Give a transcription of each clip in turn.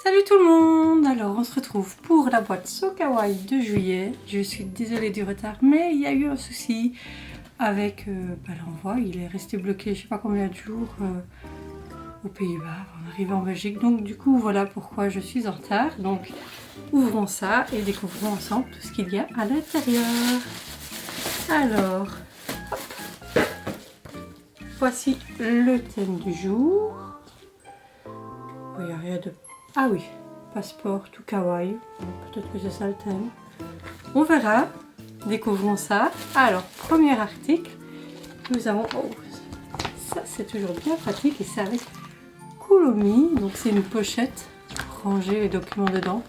Salut tout le monde! Alors on se retrouve pour la boîte So Kawaii de juillet. Je suis désolée du retard, mais il y a eu un souci avec l'envoi. Il est resté bloqué je sais pas combien de jours aux Pays-Bas avant d'arriver en Belgique. Donc du coup voilà pourquoi je suis en retard. Donc ouvrons ça et découvrons ensemble tout ce qu'il y a à l'intérieur. Alors, hop. Voici le thème du jour. Il n'y a rien de... Ah oui, passeport tout kawaii. Peut-être que c'est ça le thème. On verra. Découvrons ça. Alors, premier article. Nous avons... Oh, ça c'est toujours bien pratique. Et c'est avec Kuromi. Donc c'est une pochette pour ranger les documents dedans.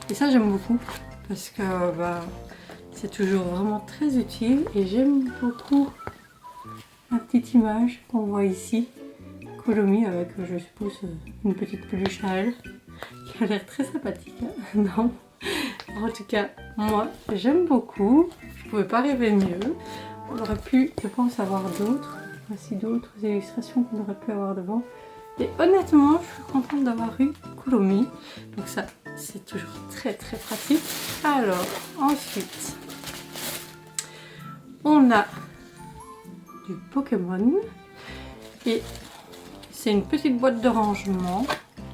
Et ça j'aime beaucoup. Parce que c'est toujours vraiment très utile. Et j'aime beaucoup la petite image qu'on voit ici. Kuromi avec, je suppose, une petite peluche à elle, qui a l'air très sympathique. Non, en tout cas, moi, j'aime beaucoup. Je ne pouvais pas rêver mieux. On aurait pu, je pense, avoir d'autres. Voici d'autres illustrations qu'on aurait pu avoir devant. Et honnêtement, je suis contente d'avoir eu Kuromi. Donc ça, c'est toujours très très pratique. Alors, ensuite, on a du Pokémon. Et c'est une petite boîte de rangement,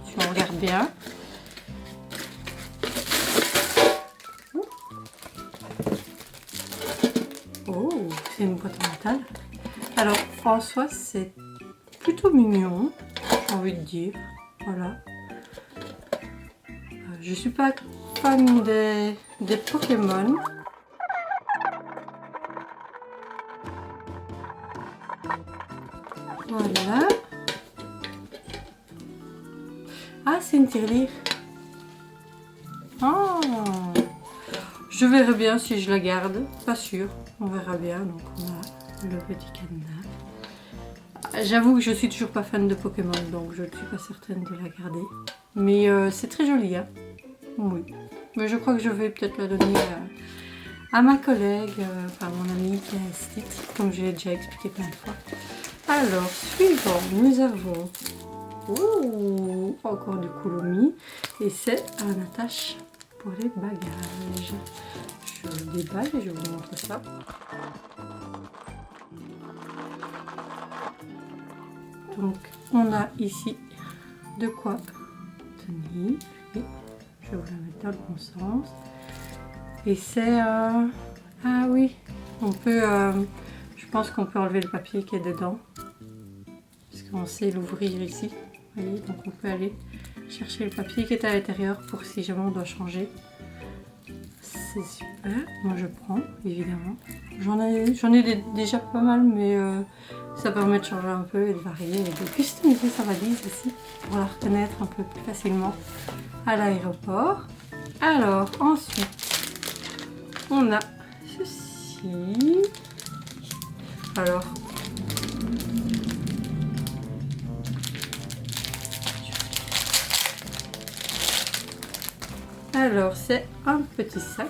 si on regarde bien. Oh, c'est une boîte en métal. Alors, en soi, c'est plutôt mignon, j'ai envie de dire. Voilà. Je suis pas fan des Pokémon. Voilà. Ah, c'est une tirelire. Ah, je verrai bien si je la garde. Pas sûr. On verra bien. Donc on a le petit cadenas. J'avoue que je suis toujours pas fan de Pokémon, donc je ne suis pas certaine de la garder. Mais c'est très joli, hein. Oui. Mais je crois que je vais peut-être la donner à ma collègue, enfin mon amie qui a ce titre, comme je l'ai déjà expliqué plein de fois. Alors, suivant, nous avons... Oh, encore du Kuromi. Et c'est un attache pour les bagages. Je le déballe et je vous montre ça. Donc, on a ici de quoi tenir. Et je vais vous la mettre dans le bon sens. Et c'est... Ah oui, on peut... je pense qu'on peut enlever le papier qui est dedans. Parce qu'on sait l'ouvrir ici. Vous voyez, donc on peut aller chercher le papier qui est à l'intérieur pour si jamais on doit changer. C'est super. Moi je prends, évidemment. J'en ai déjà pas mal, mais ça permet de changer un peu et de varier et de customiser sa valise aussi pour la reconnaître un peu plus facilement à l'aéroport. Alors ensuite, on a ceci. Alors, c'est un petit sac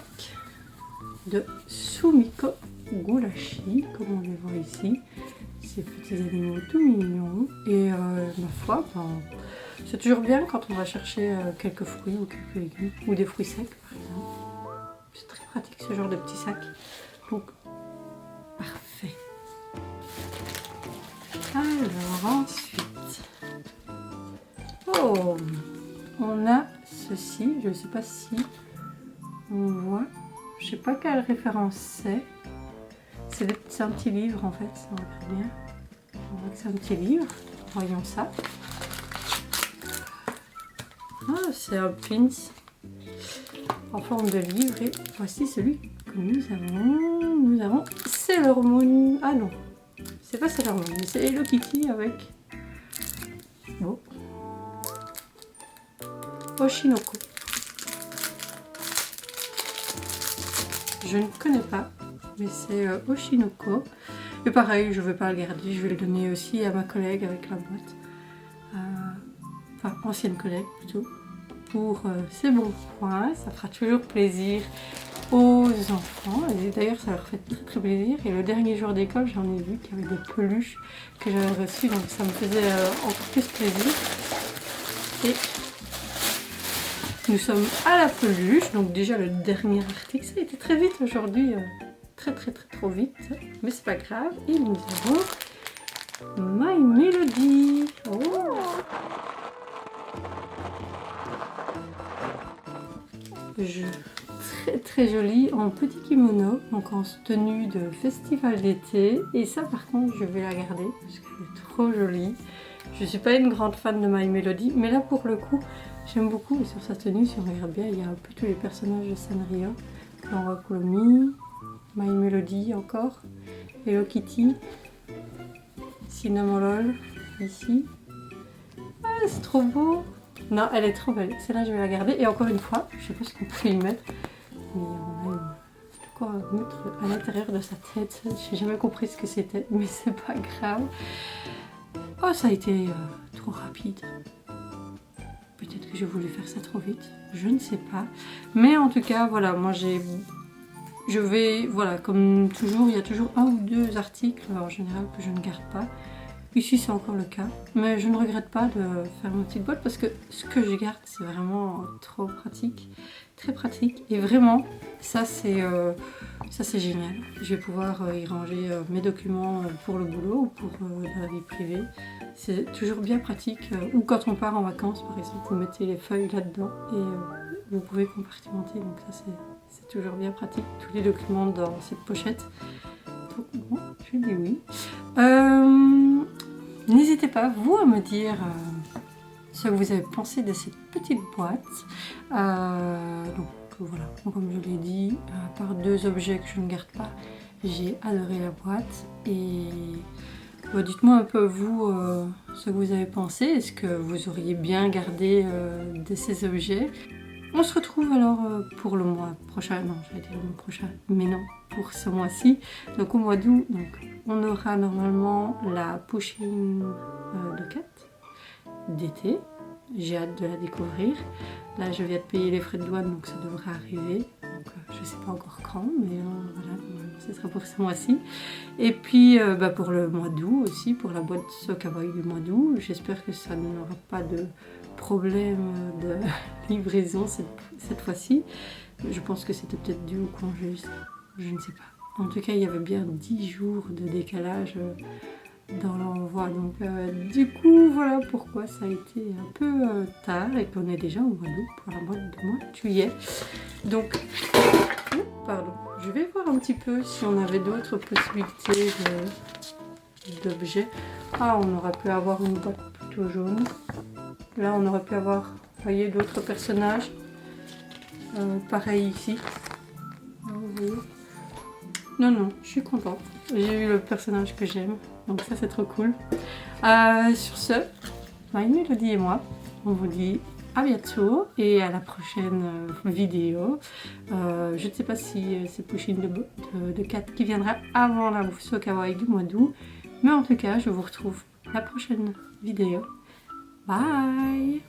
de Sumiko Gurashi, comme on les voit ici. Ces petits animaux tout mignons. Et ma foi, c'est toujours bien quand on va chercher quelques fruits ou quelques légumes, ou des fruits secs par exemple. C'est très pratique ce genre de petit sac. Donc, parfait. Alors ensuite, oh, on a ceci, je ne sais pas si on voit, je sais pas quelle référence c'est. C'est un petit livre en fait, ça on regarde bien. On voit que c'est un petit livre, voyons ça. Ah, c'est un pins en forme de livre et voici celui que nous avons. Nous avons Sailor Moon. Ah non, c'est pas Sailor Moon, mais c'est Hello Kitty avec... Bon. Oshinoko. Je ne connais pas, mais c'est Oshinoko. Et pareil, je ne vais pas le garder, je vais le donner aussi à ma collègue avec la boîte. Enfin, ancienne collègue plutôt. Pour ses bons points, ça fera toujours plaisir aux enfants. Et d'ailleurs, ça leur fait très très plaisir. Et le dernier jour d'école, j'en ai vu qu'il y avait des peluches que j'avais reçues, donc ça me faisait encore plus plaisir. Et Nous sommes à la peluche, donc déjà le dernier article, ça a été très vite aujourd'hui, très trop vite, mais c'est pas grave. Et nous avons My Melody. Oh. Très joli en petit kimono, donc en tenue de festival d'été. Et ça par contre je vais la garder parce qu'elle est trop jolie. Je suis pas une grande fan de My Melody, mais là pour le coup j'aime beaucoup. Et sur sa tenue, si on regarde bien, il y a un peu tous les personnages de Sanrio. On voit Chloe, My Melody encore, Hello Kitty, Cinnamon Roll ici. Ah, c'est trop beau! Non, elle est trop belle. Celle-là, je vais la garder. Et encore une fois, je sais pas ce qu'on peut y mettre, mais on a quoi mettre à l'intérieur de sa tête. J'ai jamais compris ce que c'était, mais c'est pas grave. Oh, ça a été trop rapide. Peut-être que j'ai voulu faire ça trop vite. Je ne sais pas. Mais en tout cas, voilà, moi je vais, voilà, comme toujours, il y a toujours un ou deux articles en général que je ne garde pas. Ici c'est encore le cas, mais je ne regrette pas de faire ma petite boîte parce que ce que je garde c'est vraiment trop pratique, très pratique. Et vraiment, ça c'est génial. Je vais pouvoir y ranger mes documents pour le boulot ou pour la vie privée. C'est toujours bien pratique. Ou quand on part en vacances par exemple, vous mettez les feuilles là-dedans et vous pouvez compartimenter. Donc ça c'est toujours bien pratique, tous les documents dans cette pochette. Donc bon, je dis oui. N'hésitez pas, vous, à me dire ce que vous avez pensé de cette petite boîte. Donc voilà, comme je l'ai dit, à part deux objets que je ne garde pas, j'ai adoré la boîte. Et dites-moi un peu, vous, ce que vous avez pensé. Est-ce que vous auriez bien gardé de ces objets? On se retrouve alors pour le mois prochain, non, j'allais dire le mois prochain, mais non, pour ce mois-ci. Donc au mois d'août, on aura normalement la Pushing de Cat d'été. J'ai hâte de la découvrir. Là, je viens de payer les frais de douane, donc ça devrait arriver. Donc je ne sais pas encore quand, mais voilà, ce sera pour ce mois-ci. Et puis pour le mois d'août aussi, pour la boîte So Kawaii du mois d'août, j'espère que ça n'aura pas de problème de livraison cette fois-ci. Je pense que c'était peut-être dû au congé, je ne sais pas. En tout cas, il y avait bien 10 jours de décalage dans l'envoi. Donc du coup, voilà pourquoi ça a été un peu tard et qu'on est déjà au mois d'août pour la boîte de mois de juillet. Donc, pardon, je vais voir un petit peu si on avait d'autres possibilités d'objets. Ah, on aurait pu avoir une boîte plutôt jaune. Là, on aurait pu avoir, vous voyez, d'autres personnages. Pareil ici. Non, je suis contente. J'ai eu le personnage que j'aime. Donc ça, c'est trop cool. Sur ce, My Melody et moi, on vous dit à bientôt et à la prochaine vidéo. Je ne sais pas si c'est Pushing de Cat qui viendra avant la So Kawaii du mois d'août. Mais en tout cas, je vous retrouve la prochaine vidéo. Bye!